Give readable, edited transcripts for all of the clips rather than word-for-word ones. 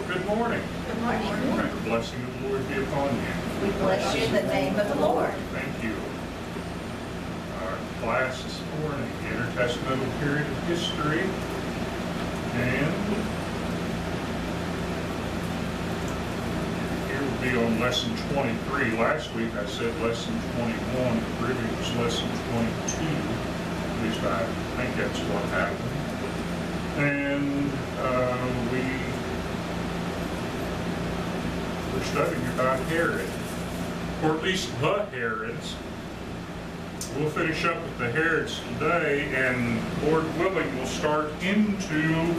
Good morning. Good morning. Good morning. The blessing of the Lord be upon you. We bless you in the name of the Lord. Thank you. Our class this morning, the Intertestamental Period of History. And here will be on lesson 23. Last week I said lesson 21, but really it was lesson 22. At least I think that's what happened. And we're studying about Herod, or at least the Herods. We'll finish up with the Herods today, and Lord willing, we'll start into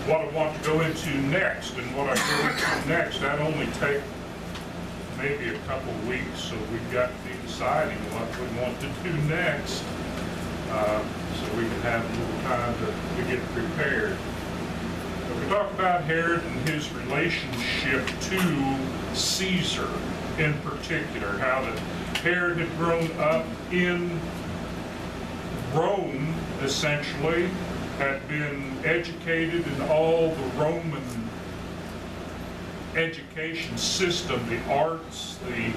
what I want to go into next. And what I go into next, that only take maybe a couple of weeks, so we've got to be deciding what we want to do next, so we can have a little time to get prepared. But we talk about Herod and his relationship to Caesar in particular, how that Herod had grown up in Rome, essentially, had been educated in all the Roman education system, the arts, the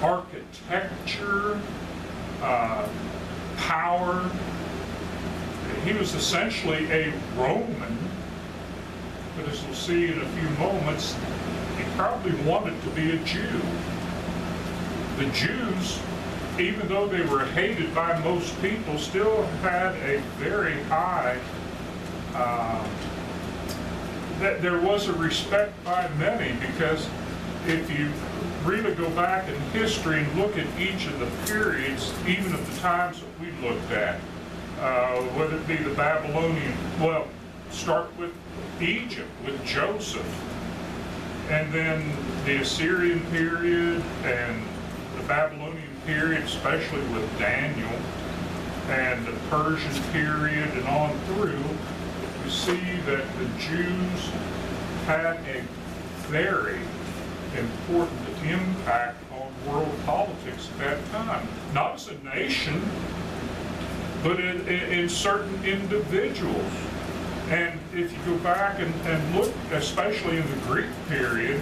architecture, power. He was essentially a Roman, but as we'll see in a few moments, he probably wanted to be a Jew. The Jews, even though they were hated by most people, still had a very high, that there was a respect by many, because if you really go back in history and look at each of the periods, even of the times that we looked at, whether it be the Babylonian, well, start with Egypt, with Joseph, and then the Assyrian period and the Babylonian period, especially with Daniel, and the Persian period and on through, we see that the Jews had a very important impact on world politics at that time. Not as a nation, but in certain individuals. And if you go back and look, especially in the Greek period,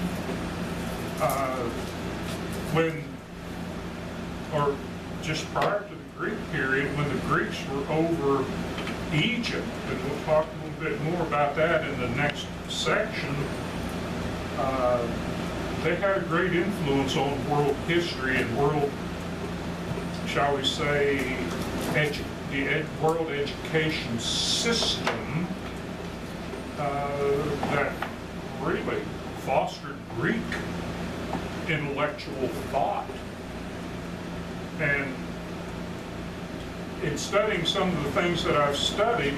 or just prior to the Greek period, when the Greeks were over Egypt, and we'll talk a little bit more about that in the next section, they had a great influence on world history and world, shall we say, the world education system that really fostered Greek intellectual thought. And in studying some of the things that I've studied,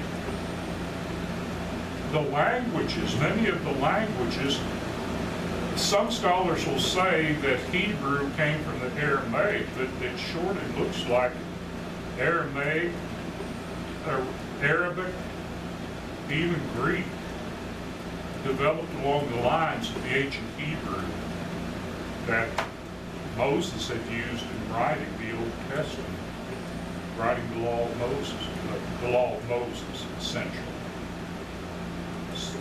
the languages, many of the languages, some scholars will say that Hebrew came from the Aramaic, but it surely looks like Aramaic, Arabic, even Greek, developed along the lines of the ancient Hebrew that Moses had used in writing the Old Testament, writing the law of Moses, essentially. So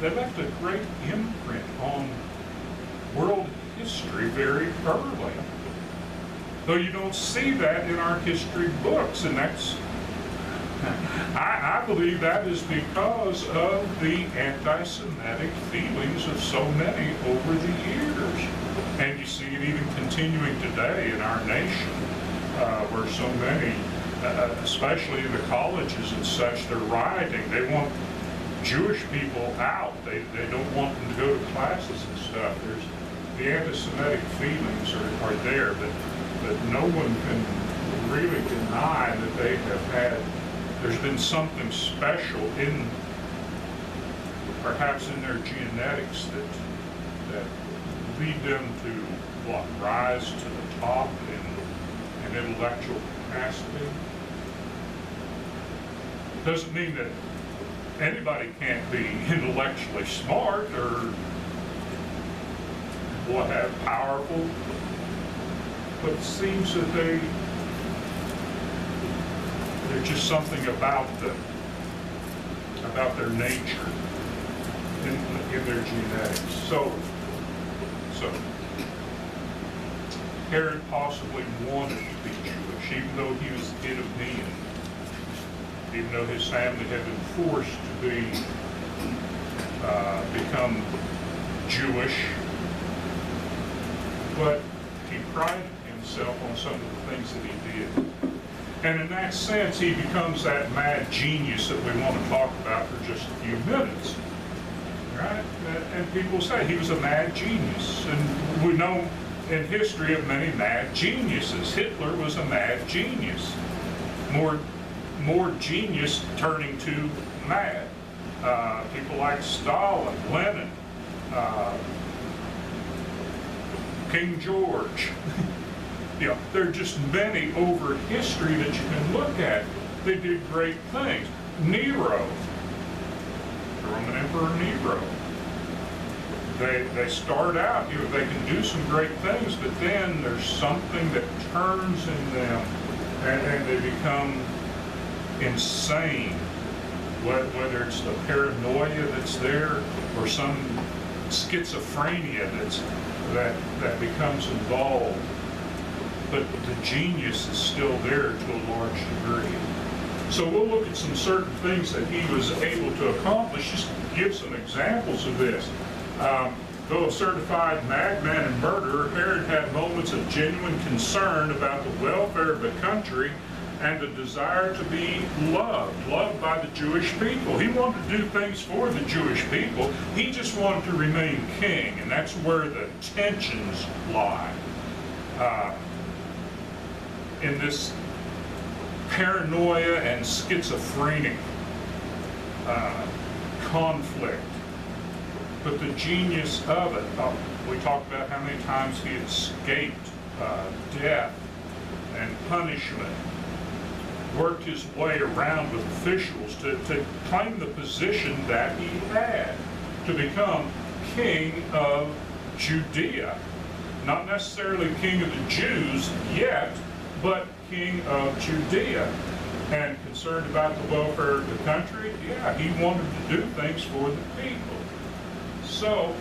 they left a great imprint on world history very early. Though you don't see that in our history books, and that's, I believe that is because of the anti-Semitic feelings of so many over the years. And you see it even continuing today in our nation, where so many, especially in the colleges and such, they're rioting. They want Jewish people out. They don't want them to go to classes and stuff. There's the anti-Semitic feelings are there, but no one can really deny that they have had, there's been something special in, perhaps in their genetics that lead them to rise to the top in intellectual capacity. Doesn't mean that anybody can't be intellectually smart or powerful, but it seems that there's just something about them, about their nature. in their genetics. So Herod possibly wanted to be Jewish, even though he was the Idumean, even though his family had been forced to become Jewish. But he prided himself on some of the things that he did. And in that sense, he becomes that mad genius that we want to talk about for just a few minutes. Right? And people say he was a mad genius. And we know in history of many mad geniuses. Hitler was a mad genius. More genius turning to mad. People like Stalin, Lenin, King George. You know, there are just many over history that you can look at. They did great things. Nero, the Roman Emperor Nero. They start out, you know, they can do some great things, but then there's something that turns in them, and they become insane. Whether it's the paranoia that's there, or some schizophrenia that becomes involved. But the genius is still there to a large degree. So we'll look at some certain things that he was able to accomplish, just to give some examples of this. Though a certified madman and murderer, Herod had moments of genuine concern about the welfare of the country and a desire to be loved by the Jewish people. He wanted to do things for the Jewish people. He just wanted to remain king, and that's where the tensions lie. In this paranoia and schizophrenic conflict. But the genius of it, we talked about how many times he escaped death and punishment, worked his way around with officials to claim the position that he had, to become king of Judea. Not necessarily king of the Jews yet, but king of Judea. And concerned about the welfare of the country, yeah, he wanted to do things for the people. So,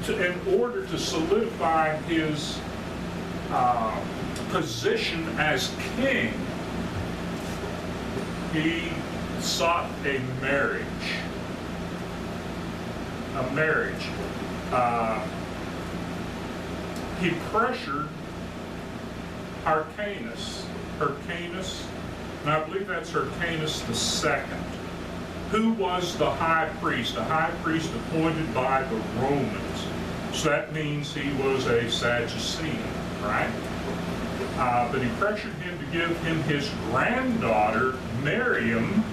in order to solidify his position as king, he sought a marriage. He pressured Hyrcanus, and I believe that's Hyrcanus II, who was the high priest appointed by the Romans. So that means he was a Sadducean, right? But he pressured him to give him his granddaughter, Miriam,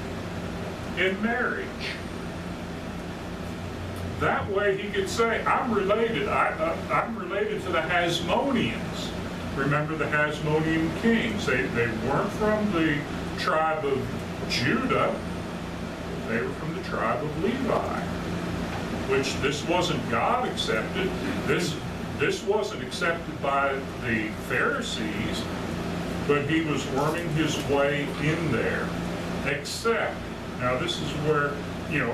in marriage. That way he could say, I'm related to the Hasmoneans. Remember the Hasmonean kings. They weren't from the tribe of Judah. They were from the tribe of Levi, which this wasn't God accepted. This wasn't accepted by the Pharisees, but he was worming his way in there. Except, now this is where, you know,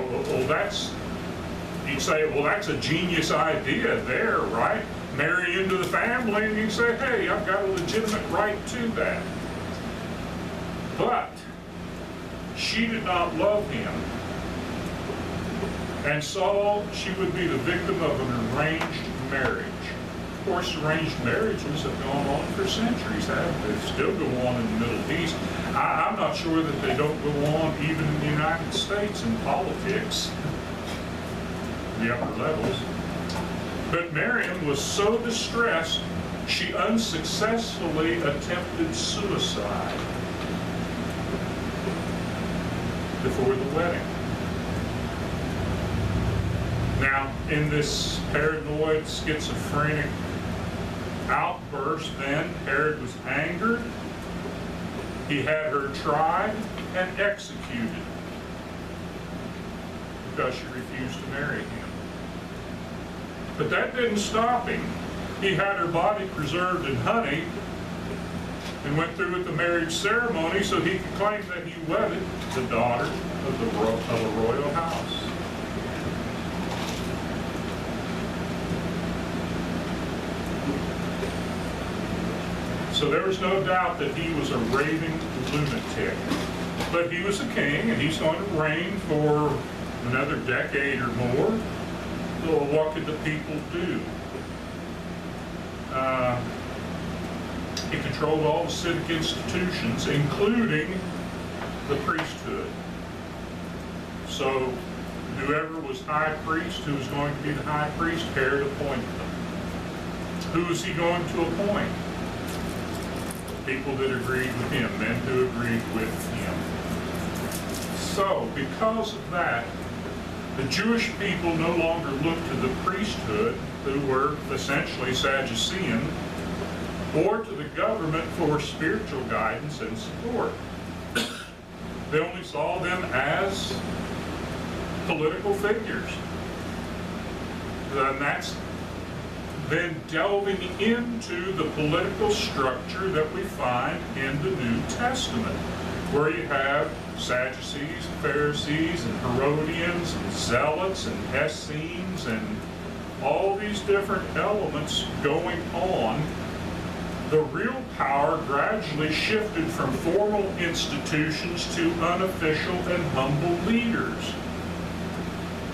you'd say, well, that's a genius idea there, right? Marry into the family, and you say, hey, I've got a legitimate right to that. But she did not love him. And so she would be the victim of an arranged marriage. Of course, arranged marriages have gone on for centuries, haven't they? They still go on in the Middle East. I'm not sure that they don't go on even in the United States in politics, the upper levels. But Miriam was so distressed, she unsuccessfully attempted suicide before the wedding. Now, in this paranoid, schizophrenic outburst, then, Herod was angered. He had her tried and executed because she refused to marry him. But that didn't stop him. He had her body preserved in honey and went through with the marriage ceremony so he could claim that he wedded the daughter of a royal house. So there was no doubt that he was a raving lunatic. But he was a king, and he's going to reign for another decade or more. So what could the people do? He controlled all the civic institutions, including the priesthood. So whoever was high priest, who was going to be the high priest, Herod appointed them. Who is he going to appoint? People that agreed with him, men who agreed with him. So, because of that, the Jewish people no longer looked to the priesthood, who were essentially Sadducean, or to the government for spiritual guidance and support. They only saw them as political figures. And that's then delving into the political structure that we find in the New Testament, where you have Sadducees, Pharisees, and Herodians, and Zealots, and Essenes, and all these different elements going on. The real power gradually shifted from formal institutions to unofficial and humble leaders,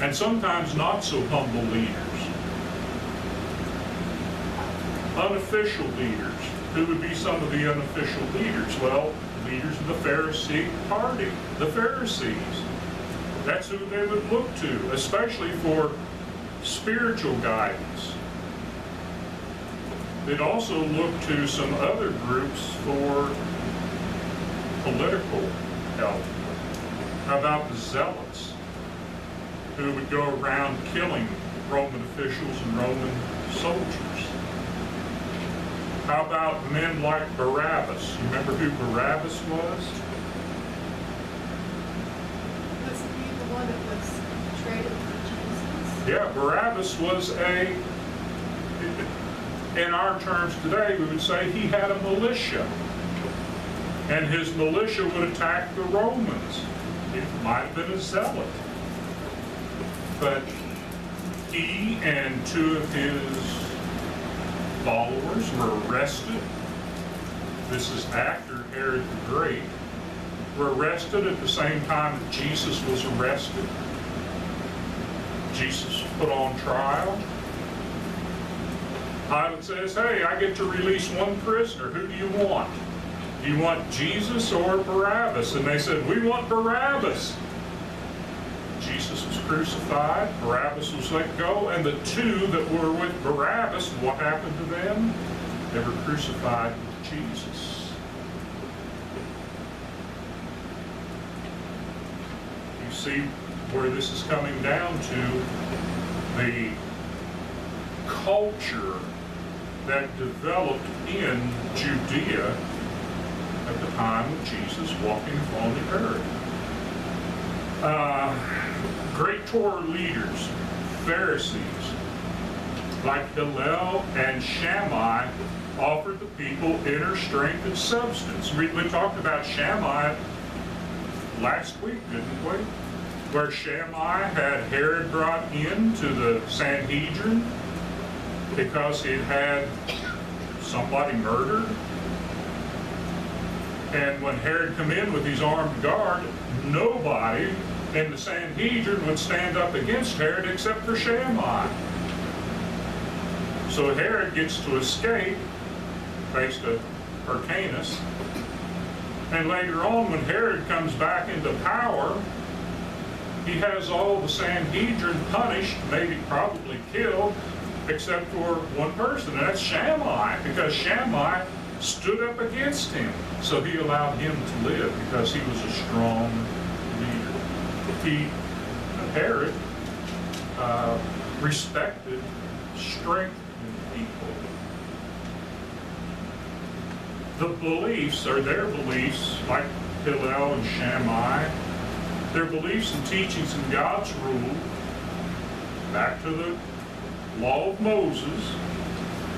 and sometimes not so humble leaders. Unofficial leaders. Who would be some of the unofficial leaders? Well, leaders of the Pharisee party, the Pharisees. That's who they would look to, especially for spiritual guidance. They'd also look to some other groups for political help. How about the Zealots, who would go around killing Roman officials and Roman soldiers? How about men like Barabbas? You remember who Barabbas was? Wasn't he the one that was traded for Jesus? Yeah, Barabbas was in our terms today, we would say he had a militia. And his militia would attack the Romans. It might have been a zealot. But he and two of his followers were arrested. This is after Herod the Great. Were arrested at the same time that Jesus was arrested. Jesus was put on trial. Pilate says, hey, I get to release one prisoner. Who do you want? Do you want Jesus or Barabbas? And they said, we want Barabbas. Jesus was crucified, Barabbas was let go, and the two that were with Barabbas, what happened to them? They were crucified with Jesus. You see where this is coming down to, the culture that developed in Judea at the time of Jesus walking upon the earth. Great Torah leaders, Pharisees, like Hillel and Shammai, offered the people inner strength and substance. We talked about Shammai last week, didn't we? Where Shammai had Herod brought into the Sanhedrin because he had somebody murdered. And when Herod come in with his armed guard, nobody in the Sanhedrin would stand up against Herod except for Shammai. So Herod gets to escape, thanks to Hyrcanus. And later on, when Herod comes back into power, he has all the Sanhedrin punished, maybe probably killed, except for one person, and that's Shammai, because Shammai stood up against him. So he allowed him to live because he was a strong leader. Herod respected strength in people. The beliefs are their beliefs, like Hillel and Shammai, their beliefs and teachings in God's rule, back to the law of Moses,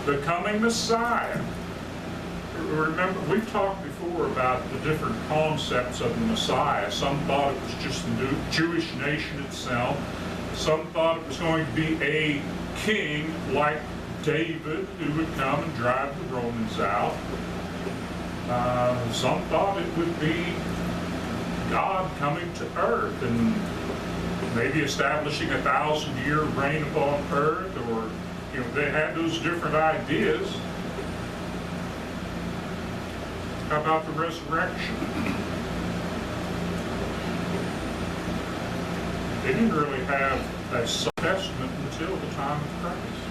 the coming Messiah. Remember, we've talked before about the different concepts of the Messiah. Some thought it was just the Jewish nation itself. Some thought it was going to be a king like David who would come and drive the Romans out. Some thought it would be God coming to earth and maybe establishing 1,000-year reign upon earth, or, they had those different ideas. How about the resurrection? They didn't really have a Testament until the time of Christ.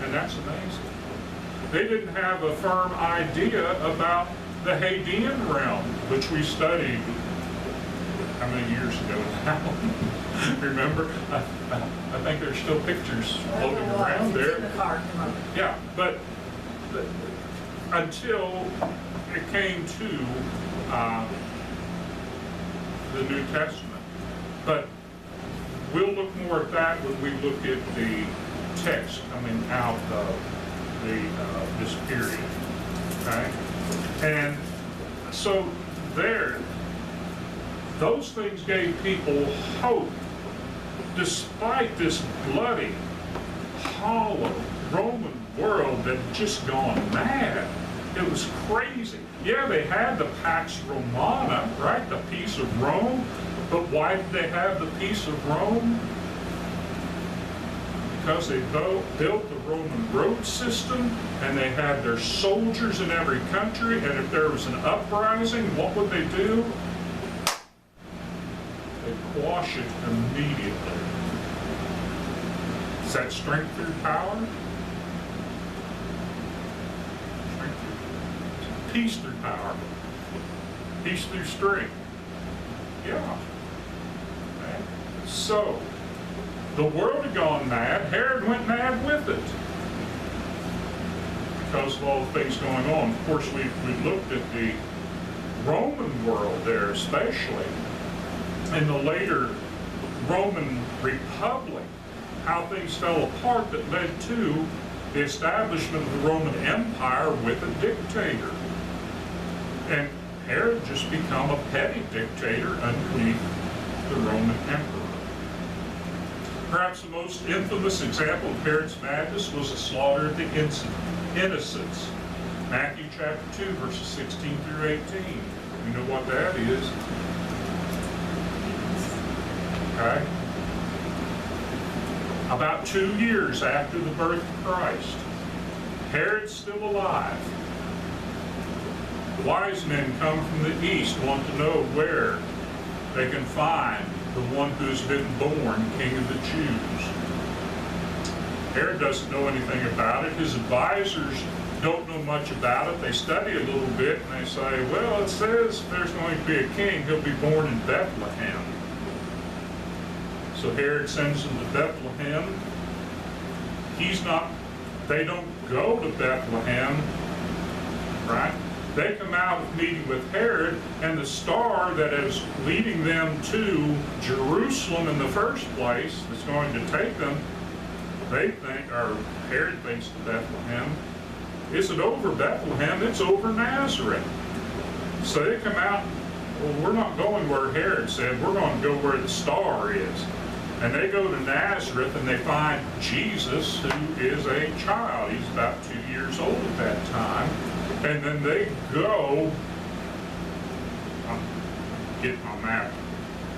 And that's amazing. They didn't have a firm idea about the Hadean realm, which we studied how many years ago now? Remember? I think there's still pictures floating around there. Yeah, but until it came to the New Testament. But we'll look more at that when we look at the text coming out of this period. Okay? And so those things gave people hope, despite this bloody, hollow Roman world that had just gone mad. It was crazy. Yeah, they had the Pax Romana, right? The peace of Rome. But why did they have the peace of Rome? Because they built the Roman road system, and they had their soldiers in every country, and if there was an uprising, what would they do? They'd quash it immediately. Is that strength through power? Peace through power. Peace through strength. Yeah. Okay. So, the world had gone mad. Herod went mad with it because of all the things going on. Of course, we looked at the Roman world there, especially in the later Roman Republic, how things fell apart that led to the establishment of the Roman Empire with a dictator. And Herod just become a petty dictator underneath the Roman emperor. Perhaps the most infamous example of Herod's madness was the slaughter of the innocents. Matthew chapter 2, verses 16 through 18. You know what that is. Okay? About 2 years after the birth of Christ, Herod's still alive. Wise men come from the east, want to know where they can find the one who's been born King of the Jews. Herod doesn't know anything about it. His advisors don't know much about it. They study a little bit and they say, well, it says if there's going to be a king, he'll be born in Bethlehem. So Herod sends them to Bethlehem. They don't go to Bethlehem, right? They come out of meeting with Herod, and the star that is leading them to Jerusalem in the first place, that's going to take them, Herod thinks to Bethlehem, isn't over Bethlehem, it's over Nazareth. So they come out, well, we're not going where Herod said, we're going to go where the star is. And they go to Nazareth and they find Jesus, who is a child. He's about 2 years old at that time. And then they go, I'm getting my map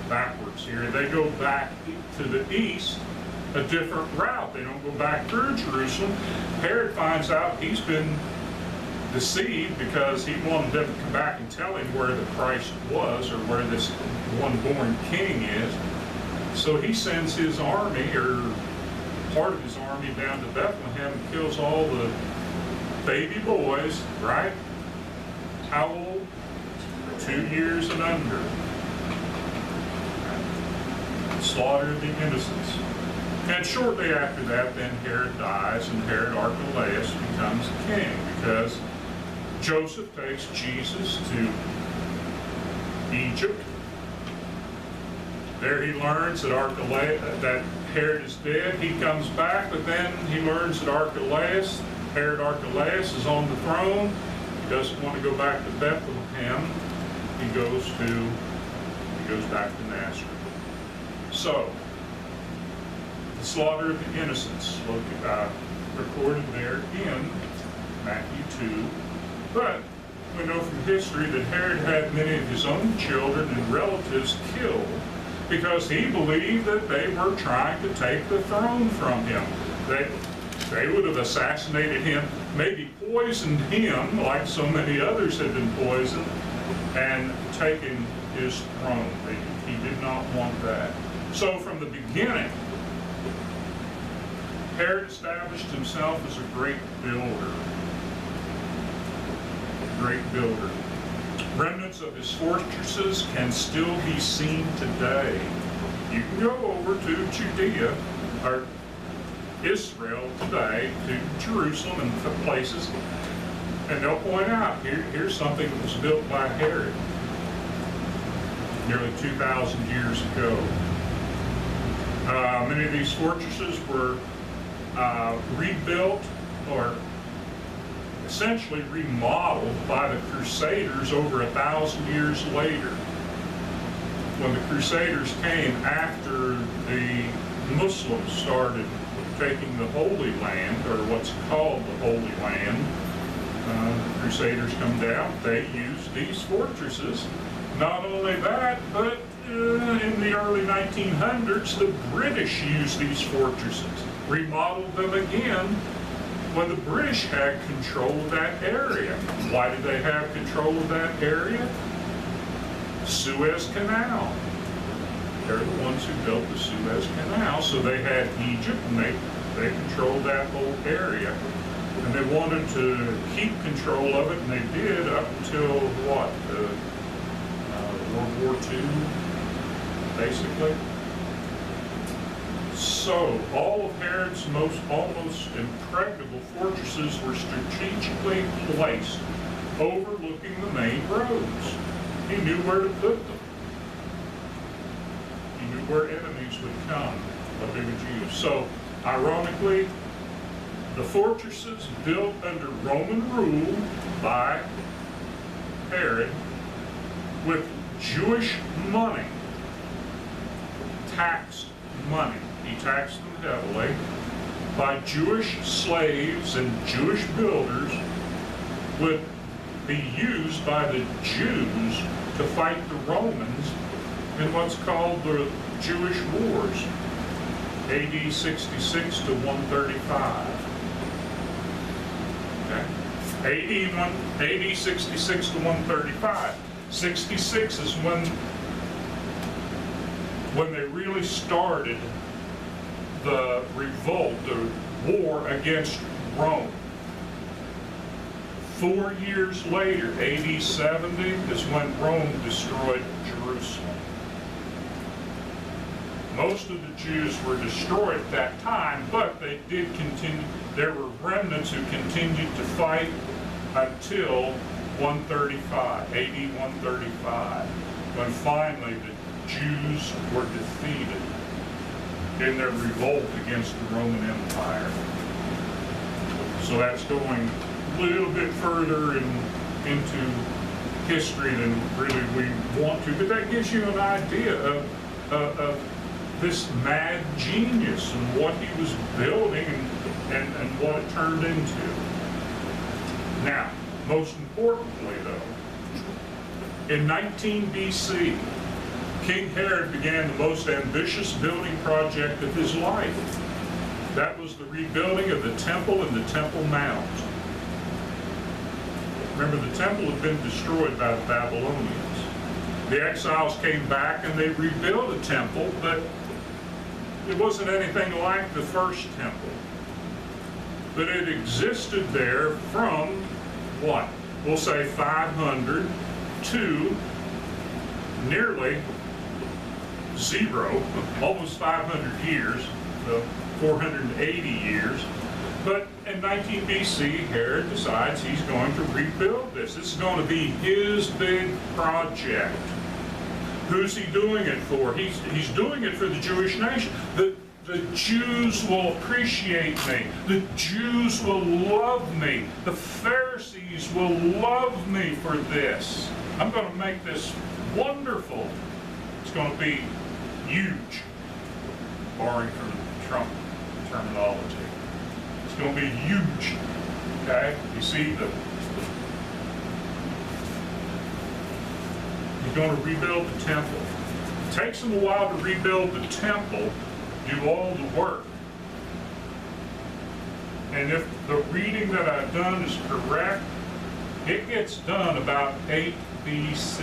backwards here, they go back to the east, a different route. They don't go back through Jerusalem. Herod finds out he's been deceived because he wanted them to come back and tell him where the Christ was or where this one born king is. So he sends his army, or part of his army, down to Bethlehem and kills all the baby boys, right? How old? 2 years and under. Slaughtered the innocents. And shortly after that, then Herod dies, and Herod Archelaus becomes king because Joseph takes Jesus to Egypt. There he learns that Herod is dead. He comes back, but then he learns that Herod Archelaus is on the throne. He doesn't want to go back to Bethlehem. He goes back to Nazareth. So, the slaughter of the innocents, recorded there in Matthew 2. But we know from history that Herod had many of his own children and relatives killed because he believed that they were trying to take the throne from him. They would have assassinated him, maybe poisoned him like so many others had been poisoned, and taken his throne. He did not want that. So from the beginning, Herod established himself as a great builder. Great builder. Remnants of his fortresses can still be seen today. You can go over to Judea, or Israel today, to Jerusalem and places, and they'll point out, here's something that was built by Herod nearly 2,000 years ago. Many of these fortresses were rebuilt or essentially remodeled by the Crusaders over 1,000 years later. When the Crusaders came after the Muslims started taking the Holy Land, or what's called the Holy Land, the Crusaders come down, they used these fortresses. Not only that, but in the early 1900s, the British used these fortresses, remodeled them again when the British had control of that area. Why did they have control of that area? Suez Canal. They're the ones who built the Suez Canal, so they had Egypt, and they controlled that whole area. And they wanted to keep control of it, and they did up until, what, World War II, basically. So, all of Herod's almost impregnable fortresses were strategically placed overlooking the main roads. He knew where to put them. He knew where enemies would come, what they would use. So, ironically, the fortresses built under Roman rule by Herod with Jewish money, taxed money. He taxed them heavily by Jewish slaves and Jewish builders, would be used by the Jews to fight the Romans in what's called the Jewish Wars, AD 66 to 135. Okay? AD 66 to 135. 66 is when they really started the revolt, the war against Rome. 4 years later, AD 70, is when Rome destroyed Jerusalem. Most of the Jews were destroyed at that time, but they did continue. There were remnants who continued to fight until 135, AD 135, when finally the Jews were defeated in their revolt against the Roman Empire. So that's going a little bit further into history than really we want to, but that gives you an idea of this mad genius and what he was building and what it turned into. Now, most importantly though, in 19 BC, King Herod began the most ambitious building project of his life. That was the rebuilding of the temple and the Temple Mount. Remember, the temple had been destroyed by the Babylonians. The exiles came back and they rebuilt a temple, but it wasn't anything like the first temple. But it existed there from, what? We'll say 500 to nearly zero, almost 500 years, 480 years. But in 19 BC, Herod decides he's going to rebuild this. This is going to be his big project. Who's he doing it for? He's doing it for the Jewish nation. The Jews will appreciate me. The Jews will love me. The Pharisees will love me for this. I'm going to make this wonderful. It's going to be huge, borrowing from Trump terminology. It's going to be huge. Okay? You see he's going to rebuild the temple. It takes him a while to rebuild the temple, do all the work. And if the reading that I've done is correct, it gets done about 8 BC.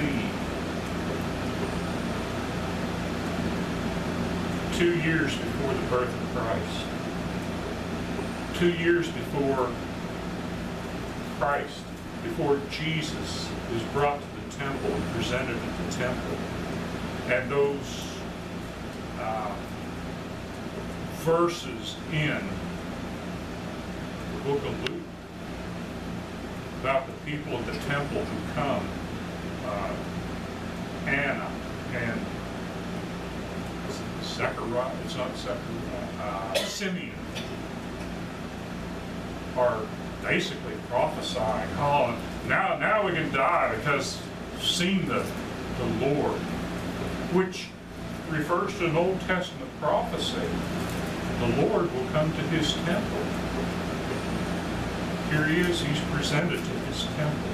2 years before the birth of Christ. 2 years before Christ, before Jesus is brought to the temple and presented at the temple. And those verses in the book of Luke about the people of the temple who come, Anna and Zechariah, it's not Zechariah, Simeon, are basically prophesying, oh, now we can die because we've seen the Lord, which refers to an Old Testament prophecy. The Lord will come to his temple. Here he is, he's presented to his temple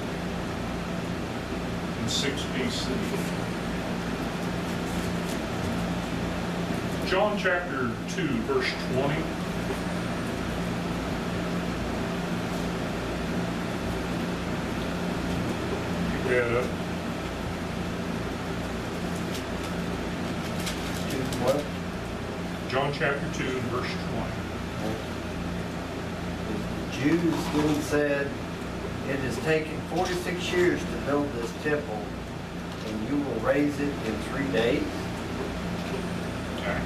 in 6 BC. John chapter 2, verse 20. Pick that up. What? John chapter 2, verse 20. The Jews then said, "It has taken 46 years to build this temple, and you will raise it in 3 days?" Okay.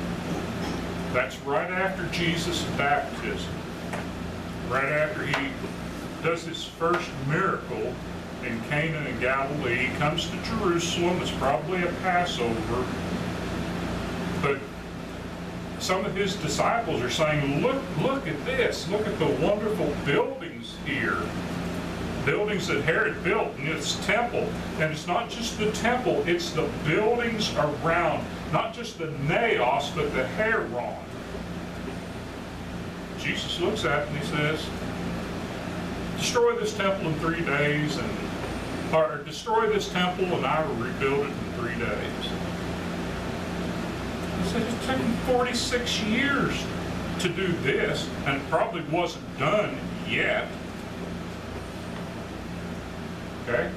That's right after Jesus' baptism. Right after he does his first miracle in Cana in Galilee. He comes to Jerusalem. It's probably a Passover. But some of his disciples are saying, look at this. Look at the wonderful buildings here. Buildings that Herod built in his temple. And it's not just the temple, it's the buildings around. Not just the naos, but the Heron. Jesus looks at it and he says, destroy this temple in 3 days, or destroy this temple and I will rebuild it in 3 days. He said it's taken 46 years to do this, and it probably wasn't done yet. Okay?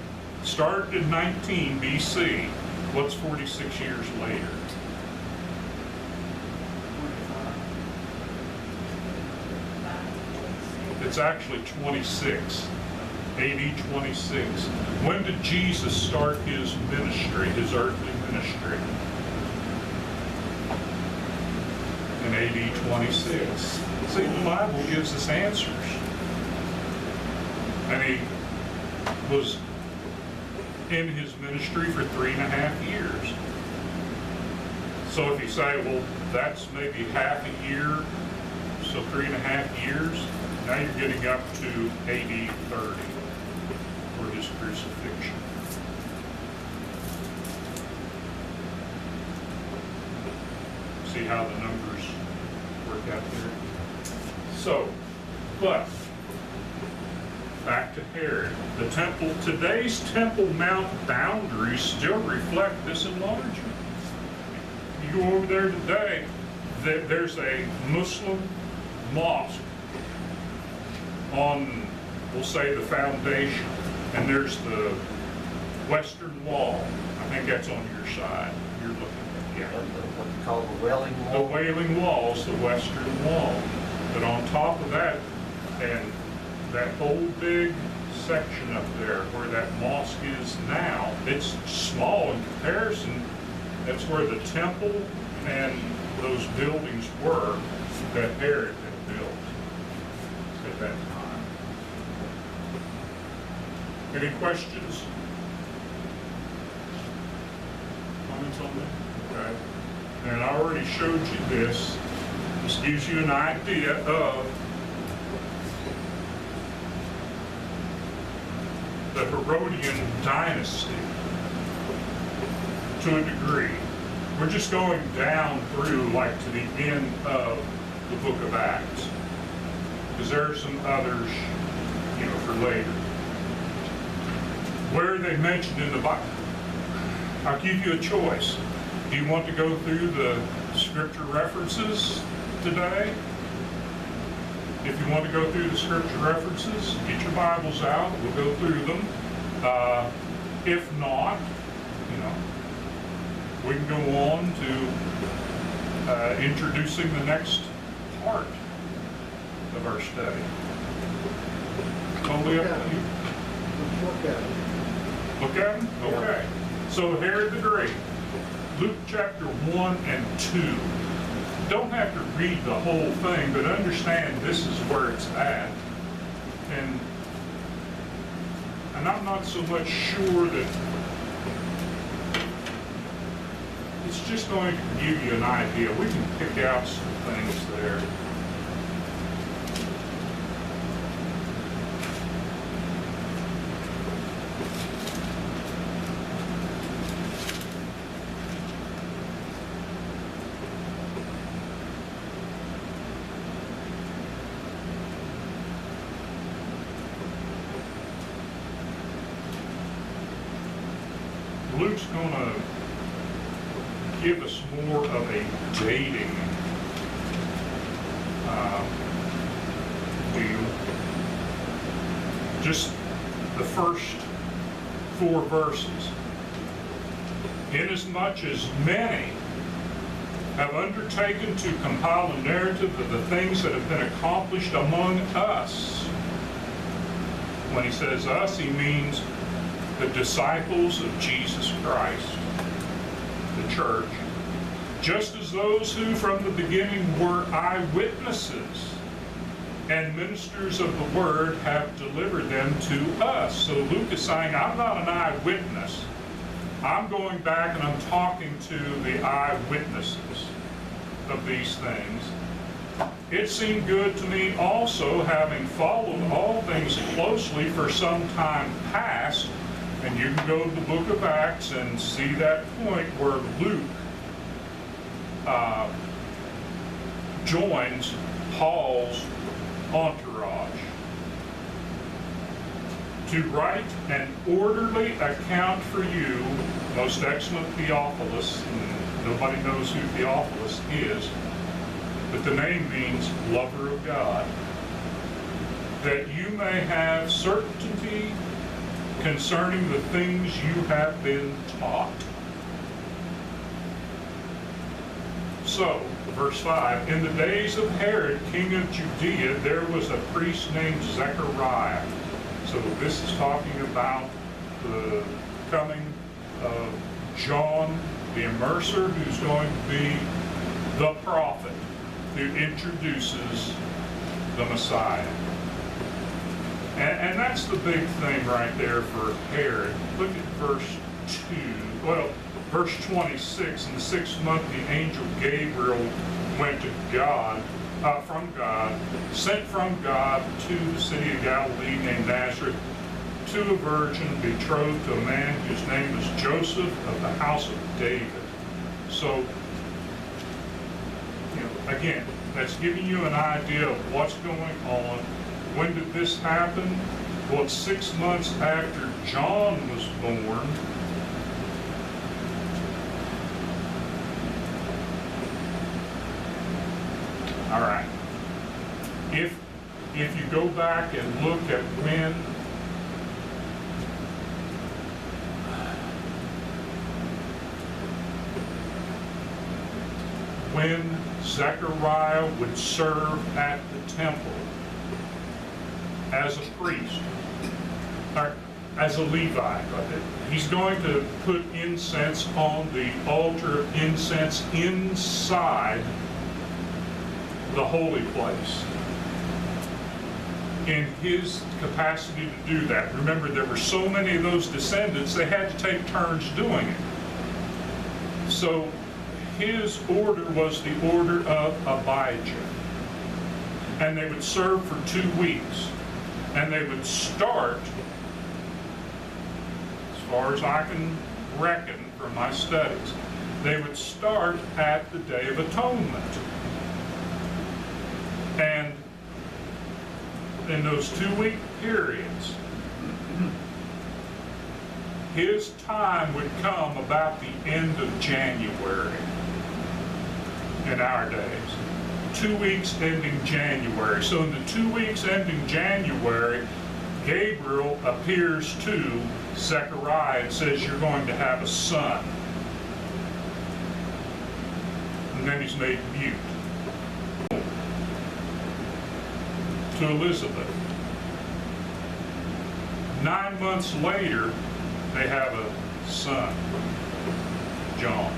Started in 19 BC. What's 46 years later? It's actually 26. AD 26. When did Jesus start his ministry, his earthly ministry? In AD 26. See, the Bible gives us answers. And he was in his ministry for 3.5 years. So if you say, well, that's maybe half a year, so 3.5 years, now you're getting up to AD 30 for his crucifixion. See how the numbers work out there? So, but back to Herod. The temple, today's Temple Mount boundaries still reflect this enlargement. You go over there today, there's a Muslim mosque on, we'll say, the foundation, and there's the western wall. I think that's on your side. You're looking at, yeah. What they call the Wailing The Wall. Wailing Wall is the western wall. But on top of that, and that whole big section up there where that mosque is now, it's small in comparison. That's where the temple and those buildings were that Herod had built at that time. Any questions? Comments on that? Okay. And I already showed you this. This gives you an idea of the Herodian dynasty to a degree. We're just going down through like to the end of the book of Acts, because there are some others for later. Where are they mentioned in the Bible? I'll give you a choice. Do you want to go through the scripture references today? If you want to go through the scripture references, get your Bibles out. We'll go through them. If not, we can go on to introducing the next part of our study. Totally up to you. Let's look at it. Look at them? Okay. So Herod the Great, Luke chapter 1 and 2. Don't have to read the whole thing, but understand this is where it's at. And I'm not so much sure that it's just going to give you an idea. We can pick out some things there. Luke's going to give us more of a dating view. Just the first 4 verses. Inasmuch as many have undertaken to compile a narrative of the things that have been accomplished among us. When he says us, he means the disciples of Jesus Christ, the church, just as those who from the beginning were eyewitnesses and ministers of the word have delivered them to us. So Luke is saying, I'm not an eyewitness. I'm going back and I'm talking to the eyewitnesses of these things. It seemed good to me also, having followed all things closely for some time past. And you can go to the book of Acts and see that point where Luke joins Paul's entourage to write an orderly account for you, most excellent Theophilus. And nobody knows who Theophilus is, but the name means lover of God, that you may have certainty concerning the things you have been taught. So, verse 5, in the days of Herod, king of Judea, there was a priest named Zechariah. So this is talking about the coming of John the Immerser, who's going to be the prophet who introduces the Messiah. And that's the big thing right there for Herod. Look at verse 2. Well, verse 26. In the 6th month, the angel Gabriel went to God, sent from God to the city of Galilee named Nazareth, to a virgin betrothed to a man whose name was Joseph of the house of David. So, again, that's giving you an idea of what's going on. When did this happen? Well, it's 6 months after John was born. All right. If you go back and look at when Zechariah would serve at the temple as a priest, or as a Levite. He's going to put incense on the altar of incense inside the holy place. In his capacity to do that, remember there were so many of those descendants, they had to take turns doing it. So his order was the order of Abijah. And they would serve for 2 weeks. And they would start, as far as I can reckon from my studies, they would start at the Day of Atonement. And in those 2-week periods, his time would come about the end of January in our days. 2 weeks ending January. So in the 2 weeks ending January, Gabriel appears to Zechariah and says, you're going to have a son. And then he's made mute. To Elizabeth. 9 months later, they have a son, John.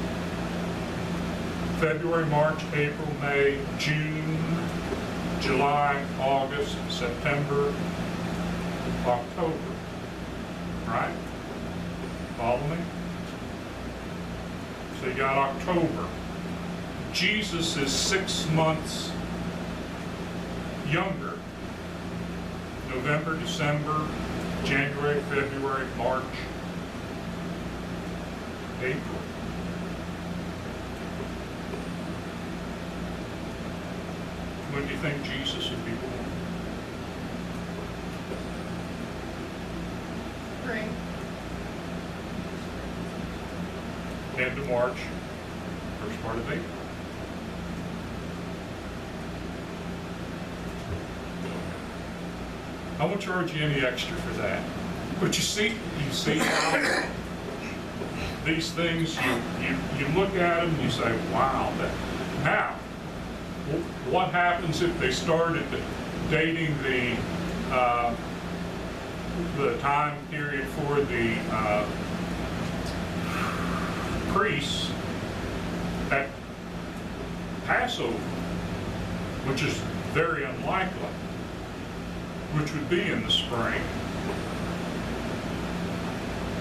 February, March, April, May, June, July, August, September, October. Right? Follow me? So you got October. Jesus is 6 months younger. November, December, January, February, March, April. When do you think Jesus would be born? Spring. End of March, first part of April. I won't charge you any extra for that. But you see how these things, you look at them and you say, wow. Now, what happens if they started dating the time period for the priests at Passover, which is very unlikely, which would be in the spring.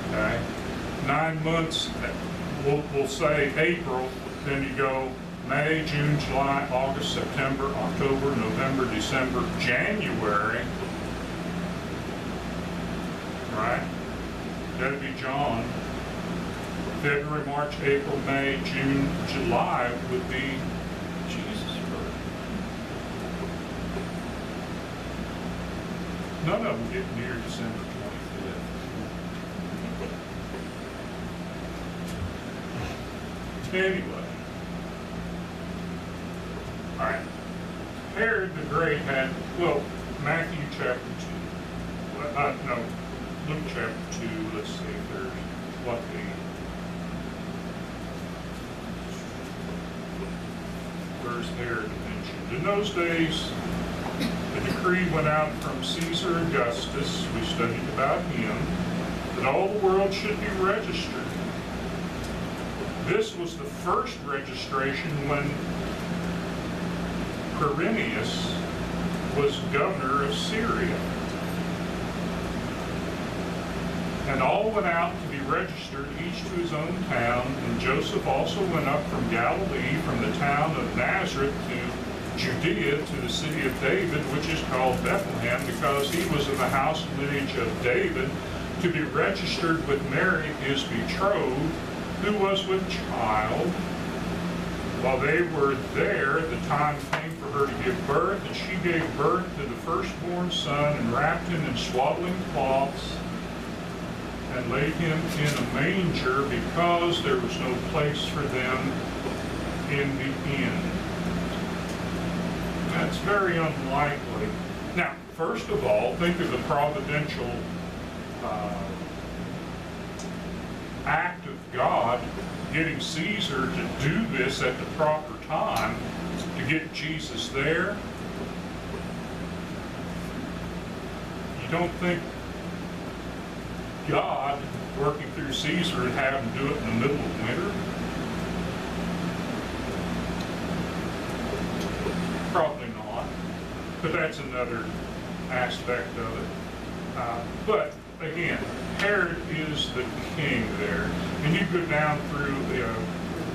Okay, 9 months, we'll say April, then you go May, June, July, August, September, October, November, December, January, right? That'd be John. February, March, April, May, June, July would be Jesus' birth. None of them get near December 25th. Anyway. All right. Herod the Great had, well, Matthew chapter 2. No, Luke chapter 2. Let's see if there's what where's Herod mentioned. In those days, a decree went out from Caesar Augustus, we studied about him, that all the world should be registered. This was the first registration when Quirinius was governor of Syria. And all went out to be registered, each to his own town, and Joseph also went up from Galilee, from the town of Nazareth to Judea, to the city of David, which is called Bethlehem, because he was of the house and lineage of David, to be registered with Mary, his betrothed, who was with child. While they were there, the time came for her to give birth, and she gave birth to the firstborn son, and wrapped him in swaddling cloths, and laid him in a manger, because there was no place for them in the inn. That's very unlikely. Now, first of all, think of the providential act of God getting Caesar to do this at the proper time, to get Jesus there. You don't think God, working through Caesar, would have him do it in the middle of winter? Probably not. But that's another aspect of it. But again, Herod is the king there. And you go down through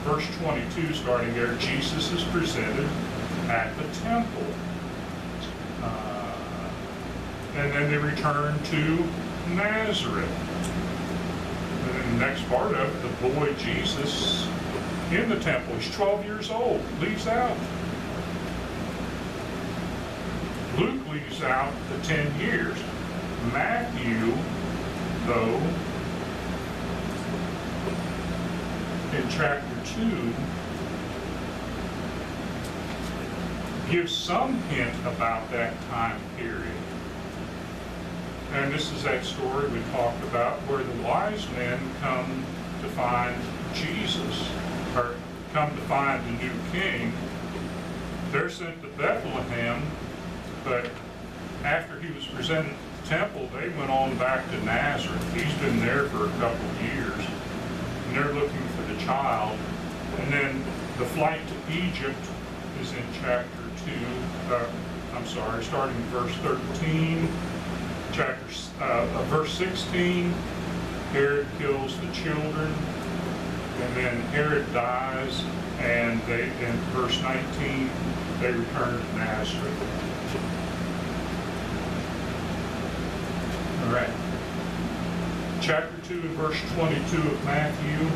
verse 22, starting there, Jesus is presented at the temple. And then they return to Nazareth. And then the next part of it, the boy Jesus in the temple. He's 12 years old, leaves out. Luke leaves out the 10 years. Matthew, though, in chapter 2, gives some hint about that time period. And this is that story we talked about where the wise men come to find Jesus, or come to find the new king. They're sent to Bethlehem, but after he was presented at the temple, they went on back to Nazareth. He's been there for a couple of years, and they're looking for the child. And then the flight to Egypt is in chapter 2, starting in verse 13. Verse 16, Herod kills the children, and then Herod dies, and in verse 19, they return to Nazareth. All right. Chapter 2 and verse 22 of Matthew.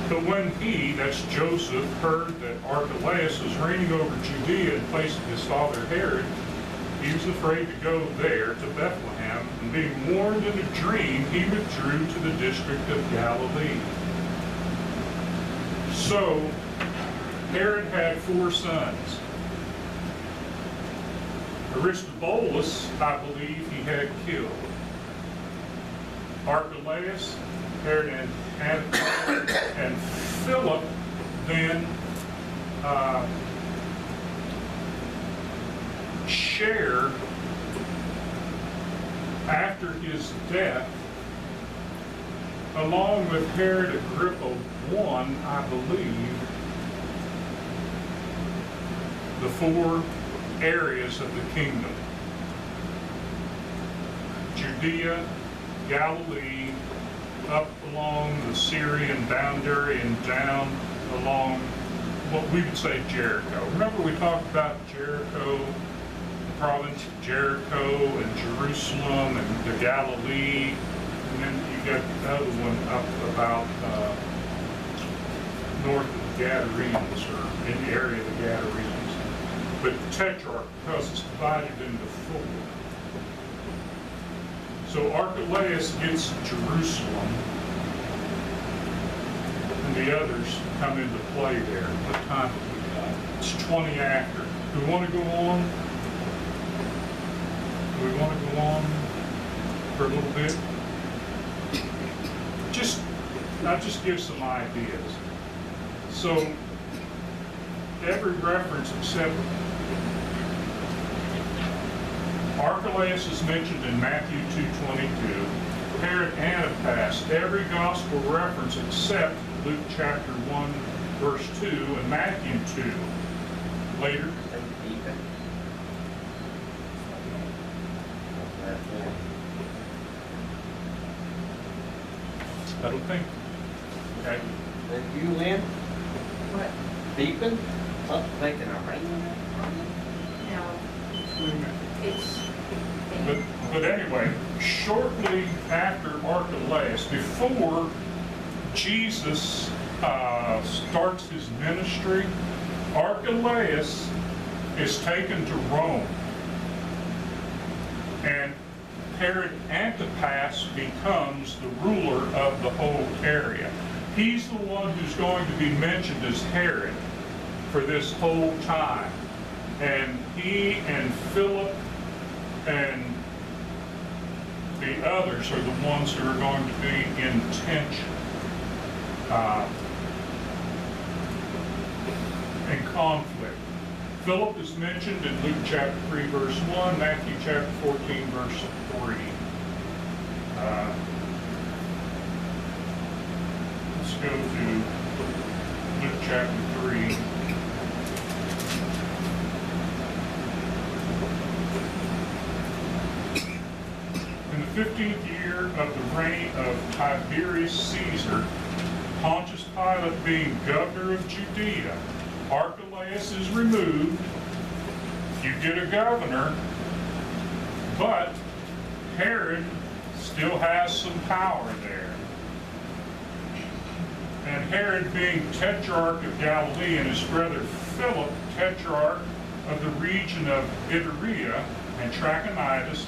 But when he, that's Joseph, heard that Archelaus was reigning over Judea in place of his father Herod, he was afraid to go there to Bethlehem, and being warned in a dream, he withdrew to the district of Galilee. So Herod had 4 sons. Aristobulus, I believe, he had killed. Archelaus, Herod and Philip then share, after his death, along with Herod Agrippa I, I believe, the 4 areas of the kingdom: Judea, Galilee, up along the Syrian boundary and down along what we would say Jericho. Remember we talked about Jericho, the province of Jericho and Jerusalem and the Galilee, and then you got the other one up about north of the Gadarenes, or in the area of the Gadarenes. But the tetrarch, because it's divided into 4. So Archelaus gets Jerusalem, and the others come into play there. What time have we got? It's 20 after. Do we want to go on? Do we want to go on for a little bit? I'll just give some ideas. So every reference except Archelaus is mentioned in Matthew 2:22, Herod Antipas, every gospel reference except Luke chapter 1, verse 2, and Matthew 2. Later. I don't think. Okay. Then you, Lynn? What? Beeping? Something making a ring? No, it's. But anyway, shortly after Archelaus, before Jesus starts his ministry, Archelaus is taken to Rome, and Herod Antipas becomes the ruler of the whole area. He's the one who's going to be mentioned as Herod for this whole time. And he and Philip and the others are the ones who are going to be in tension and conflict. Philip is mentioned in Luke chapter 3, verse 1, Matthew chapter 14, verse 3. Let's go to Luke chapter 3. In the 15th year of the reign of Tiberius Caesar, Pontius Pilate being governor of Judea, Archelaus is removed. You get a governor, but Herod still has some power there. And and Herod being tetrarch of Galilee, and his brother Philip, tetrarch of the region of Iturea and Trachonitis,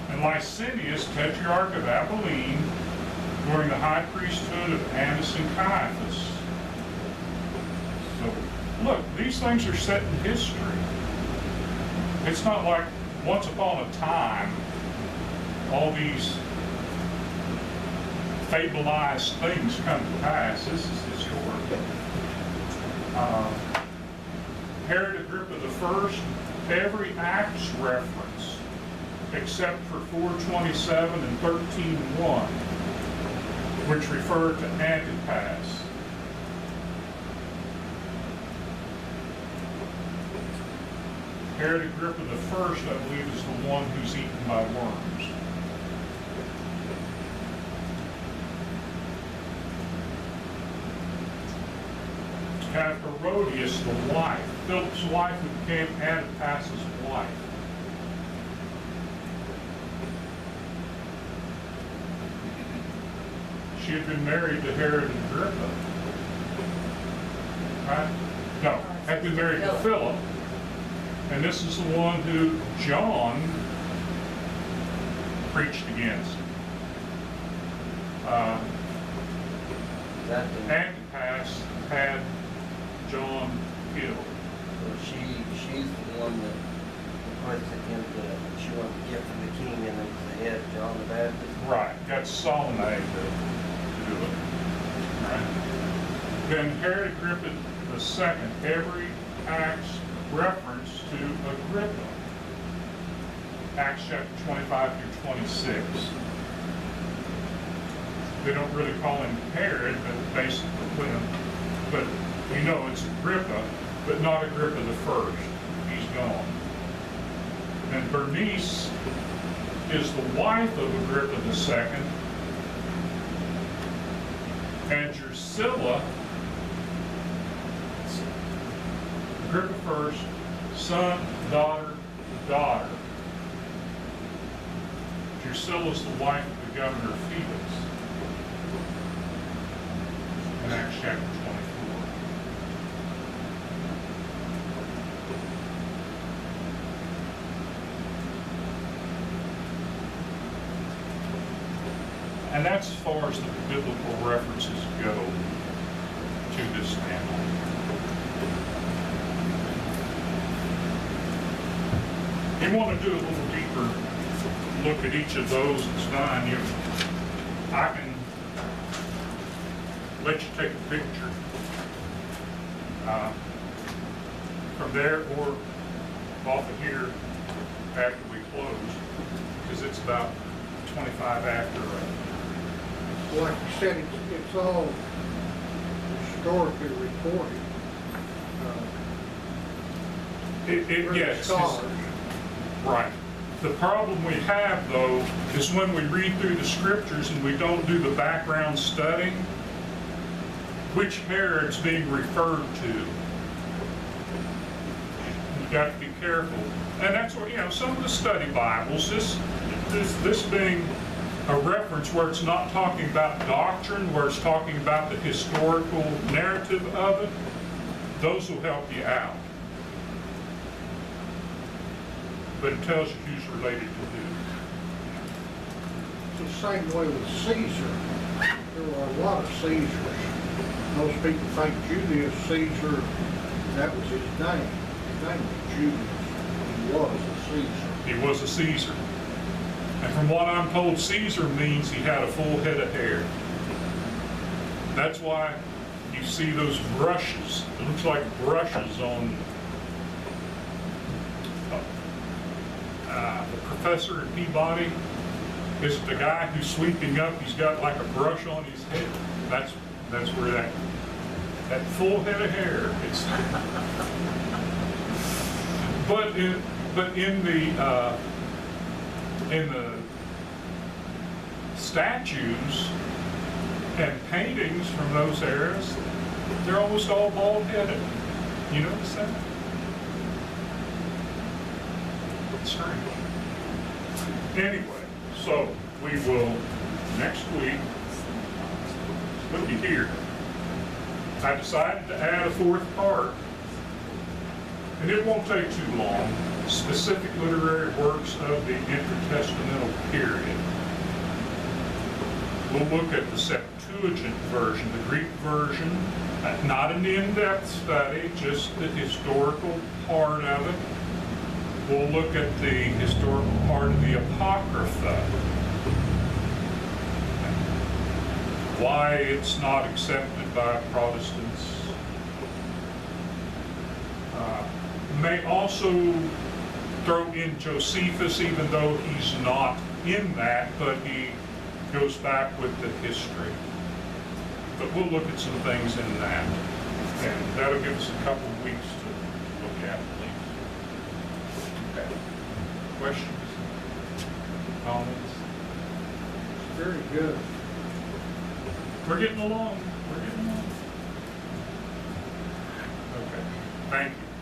and Licinius, tetrarch of Abilene, during the high priesthood of Annas and Caiaphas. So, look, these things are set in history. It's not like once upon a time, all these fableized things come to pass. This is historic. Herod Agrippa I, every Acts reference, except for 4:27 and 13:1, which refer to Antipas. Herod Agrippa I, I believe, is the one who's eaten by worms. You have Herodias, the wife, Philip's wife, who became Antipas's wife. She had been married to Herod Agrippa. Right? No, had been married to Philip. And this is the one who John preached against. Antipas had John killed. So she's the one that requested him to, she wanted to get from the king, and it was the head, John the Baptist. Right, got Solomon to do it. Right? Then Herod Agrippa II, every Acts reference to Agrippa. Acts chapter 25 through 26. They don't really call him Herod, but basically, but we know it's Agrippa, but not Agrippa the First. He's gone. And Bernice is the wife of Agrippa II, and Drusilla, Agrippa first, son, daughter. Drusilla is the wife of the governor Felix in Acts chapter 24. And that's as far as the biblical references go to this family. If you want to do a little deeper look at each of those, it's fine. I can let you take a picture from there or off of here after we close, because it's about 25 after. Like you said, it's all historically reported. Yes. Scholars. Right. The problem we have, though, is when we read through the scriptures and we don't do the background study, which Herod's being referred to. You've got to be careful. And that's what, some of the study Bibles, this being a reference where it's not talking about doctrine, where it's talking about the historical narrative of it, those will help you out. But it tells you who's related to who. It's the same way with Caesar. There were a lot of Caesars. Most people think Julius Caesar, that was his name. His name was Julius. He was a Caesar. He was a Caesar. And from what I'm told, Caesar means he had a full head of hair. That's why you see those brushes. It looks like brushes on the professor in Peabody. Is the guy who's sweeping up, he's got like a brush on his head. That's where that full head of hair is. But in the statues and paintings from those eras, they're almost all bald-headed. You notice that? It's strange. Anyway, so we will next week, looky here, I decided to add a fourth part, and it won't take too long. Specific literary works of the Intertestamental Period. We'll look at the Septuagint version, the Greek version, not an in-depth study, just the historical part of it. We'll look at the historical part of the Apocrypha, why it's not accepted by Protestants. May also throw in Josephus, even though he's not in that, but he goes back with the history. But we'll look at some things in that, and that'll give us a couple of weeks to look at things. Okay. Questions? Comments? Very good. We're getting along. We're getting along. Okay. Thank you.